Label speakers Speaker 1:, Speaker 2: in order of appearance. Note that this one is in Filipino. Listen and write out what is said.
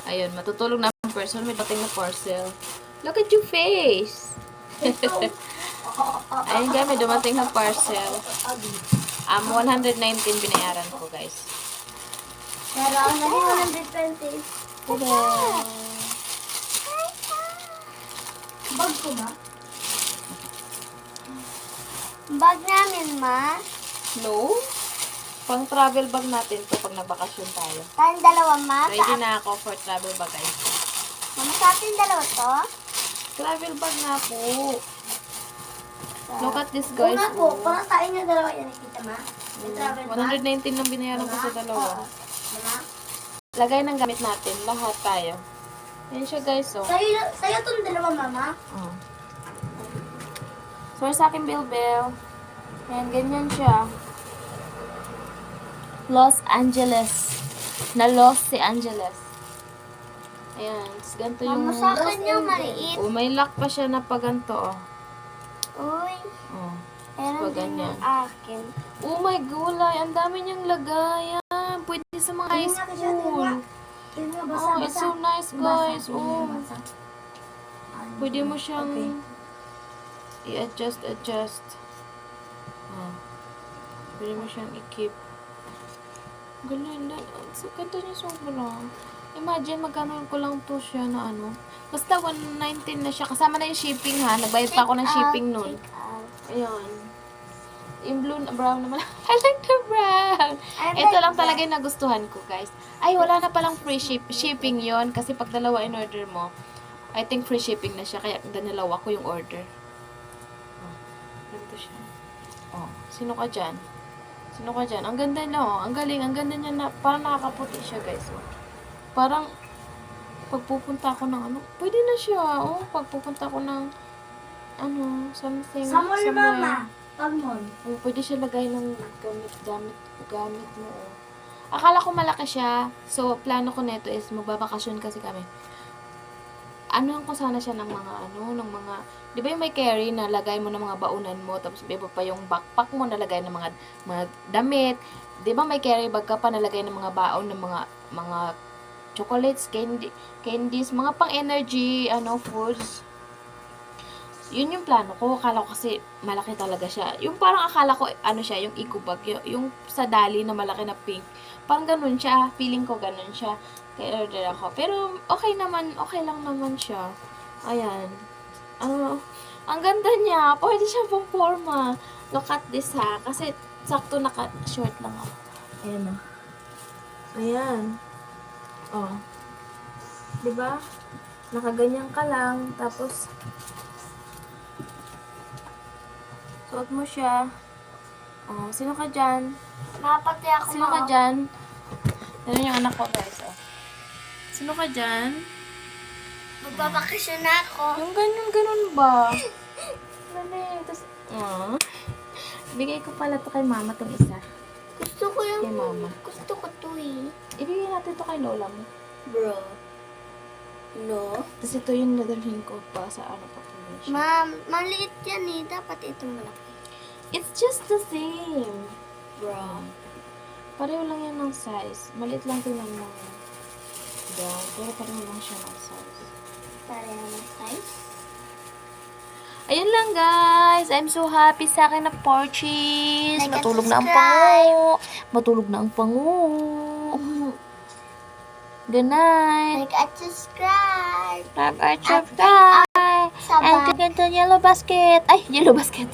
Speaker 1: Ayun, matutulog na ang person. May dating na parcel. Look at your face! Ayun guys, may dumating na parcel. 119 binayaran ko guys.
Speaker 2: Pero ang naging 120.
Speaker 1: Hello!
Speaker 2: Bag ko ba? Bag namin, ma.
Speaker 1: No? Pang travel bag natin to pag nagbakasyon tayo.
Speaker 2: Tayong dalawa, ma.
Speaker 1: Ready na ako for travel bag guys.
Speaker 2: Mama, sa atin dalawa to?
Speaker 1: Travel bag na po. Look at this guys.
Speaker 2: Una po, parang sa inyo dalawa yan nakita, ma. May travel bag.
Speaker 1: 119 lang binayaran ko sa dalawa.
Speaker 2: Mama?
Speaker 1: Lagay ng gamit natin. Lahat tayo. Yan siya guys, oh.
Speaker 2: Sa'yo itong dalawa, mama.
Speaker 1: Oh. So, sa akin, Bilbil. Ayan, ganyan siya. Los Angeles. Na-Los si Angeles. Ayan. Tapos, ganito yung...
Speaker 2: Mama, sa akin yung maliit.
Speaker 1: Oh, may lock pa siya na paganto, oh.
Speaker 2: Uy.
Speaker 1: Oh.
Speaker 2: Meron
Speaker 1: So,
Speaker 2: din
Speaker 1: ganyan.
Speaker 2: yung akin.
Speaker 1: Oh my gulay. Ang dami niyang lagayan. Pwede sa mga high school. Oh, it's so nice, guys. Oh. Pwede mo siyang i-adjust. Oh. Pwede mo siyang i-keep. Ganda. So, ganda niya sobra. Imagine, magkano ko lang to siya na ano. Basta 119 na siya. Kasama na yung shipping ha. Nagbayad pa ako ng shipping nun. Ayan. Yung blue, brown naman. I like the brown. Ito lang talaga yung nagustuhan ko, guys. Ay, wala na palang free shipping yon kasi pag dalawa in order mo, I think free shipping na siya. Kaya dalawa ko yung order. Oh, ganito siya. Oh, sino ka dyan? Ang ganda niya, oh. Ang galing. Ang ganda niya na, parang nakakaputi siya, guys. Oh. Parang, pagpupunta ako ng ano, pwede na siya, oh. Pagpupunta ako ng, ano, something,
Speaker 2: Sa mall,
Speaker 1: somewhere.
Speaker 2: mama. Pag mall.
Speaker 1: Oh, pwede siya lagay ng gamit mo, oh. Akala ko malaki siya. So, plano ko nito is magbabakasyon kasi kami. Ano ko sana siya ng mga, di ba yung may carry na lagay mo ng mga baunan mo, tapos iba pa yung backpack mo na lagay ng mga damit. Di ba may carry bag ka pa na lagay ng mga baon ng mga chocolates, candies, mga pang-energy, foods. Yun yung plano ko. Akala ko kasi malaki talaga siya. Yung parang akala ko, siya, yung eco bag. Yung sa dali na malaki na pink. Parang ganun siya. Feeling ko ganun siya. Kaya order ako. Pero, okay lang naman siya. Ayan. Ang ganda niya. Pwede siya pang forma. Look at this ha. Kasi, sakto naka-short lang ako. Ayan o. Ayan. Oh. Diba? Nakaganyan ka lang. Tapos, suot mo siya. Oh, sino ka dyan?
Speaker 2: Mapati ako,
Speaker 1: Sino ka dyan? Yan yung anak ko, guys. Oh. Sino ka dyan?
Speaker 2: Magbabakasyon na ako.
Speaker 1: Yung ganun ba? Dali. Tapos, bigay ko pala to kay mama tong isa.
Speaker 2: Gusto ko yung...
Speaker 1: Kay mama.
Speaker 2: Gusto ko to eh.
Speaker 1: Ibigay natin to kay lola mo.
Speaker 2: Bro. No?
Speaker 1: Tapos ito yung nadalhin ko pa sa population.
Speaker 2: Ma'am, maliit yan eh. Dapat itong malaki.
Speaker 1: It's just the same.
Speaker 2: Bro.
Speaker 1: Pareho lang yan ng size. Maliit lang tingnan mo. Down. Pero pareho lang siya ng size.
Speaker 2: Pareho ng size?
Speaker 1: Ayun lang guys. I'm so happy sa akin na purchase.
Speaker 2: Like and
Speaker 1: Matulog na ang pango. Good night.
Speaker 2: Like at subscribe.
Speaker 1: Subscribe. And click into yellow basket. Ay, yellow basket.